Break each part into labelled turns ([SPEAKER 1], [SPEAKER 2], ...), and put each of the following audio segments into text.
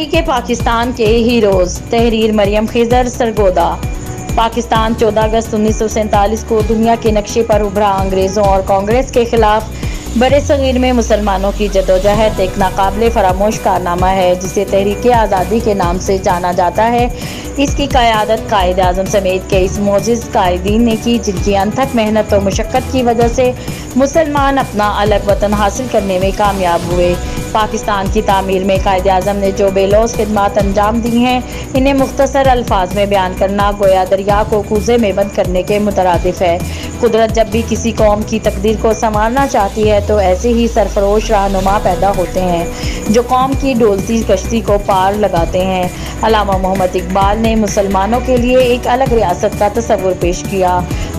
[SPEAKER 1] तहरीक पाकिस्तान के हीरोज़ तहरीर मरियम खिज़र सरगोदा। पाकिस्तान 14 अगस्त 1947 को दुनिया के नक्शे पर उभरा। अंग्रेज़ों और कांग्रेस के खिलाफ बड़े सगीर में मुसलमानों की जद्दोजहद एक नाकाबिले फरामोश कारनामा है जिसे तहरीक आज़ादी के नाम से जाना जाता है। इसकी क़यादत कायद आज़म समेत कई मोअज़्ज़िज़ कायदीन ने की, जिनकी अनथक मेहनत और मुशक्क़त की वजह से मुसलमान अपना अलग वतन हासिल करने में कामयाब हुए। पाकिस्तान की तामीर में कायद आज़म ने जो बेलौस खिदमात अंजाम दी हैं, इन्हें मुख्तसर अल्फाज में बयान करना गोया दरिया को कूज़े में बंद करने के मुतरादिफ है। कुदरत जब भी किसी कौम की तकदीर को संवारना चाहती है तो ऐसे ही सरफरोश रहनुमा पैदा होते हैं जो कौम की डोलती कश्ती को पार लगाते हैं। अल्लामा मोहम्मद इकबाल ने मुसलमानों के लिए एक अलग रियासत का तस्वुर पेश किया,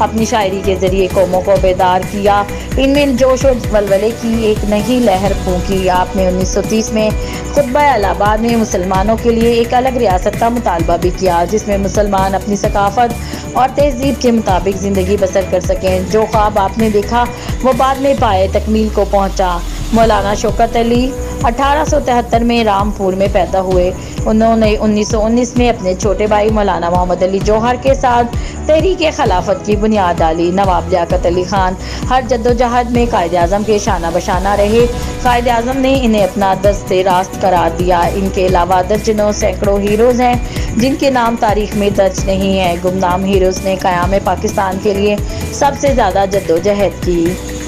[SPEAKER 1] अपनी शायरी के जरिए कौमों को बेदार किया, इनमें जोश और वलवले की एक नई लहर फूंकी। आपने 1930 में खुतबा इलाहाबाद में मुसलमानों के लिए एक अलग रियासत का मुतालबा भी किया, जिसमें मुसलमान अपनी सकाफत और तहजीब के मुताबिक ज़िंदगी बसर कर सकें। जो ख्वाब आपने देखा वो बाद में पाए तकमील को पहुँचा। मौलाना शौकत अली 1873 में रामपुर में पैदा हुए। उन्होंने 1919 में अपने छोटे भाई मौलाना मोहम्मद अली जौहर के साथ तहरीक खिलाफत की बुनियाद डाली। नवाब लियाकत अली खान हर जद्दोजहद में कायद आज़म के शाना बशाना रहे। कायद आज़म ने इन्हें अपना दस्ते रास्त करार दिया। इनके अलावा दर्जनों सैकड़ों हीरोज़ हैं जिनके नाम तारीख में दर्ज नहीं है। गुमनाम हीरोज़ ने क़याम पाकिस्तान के लिए सबसे ज़्यादा जद्दोजहद की।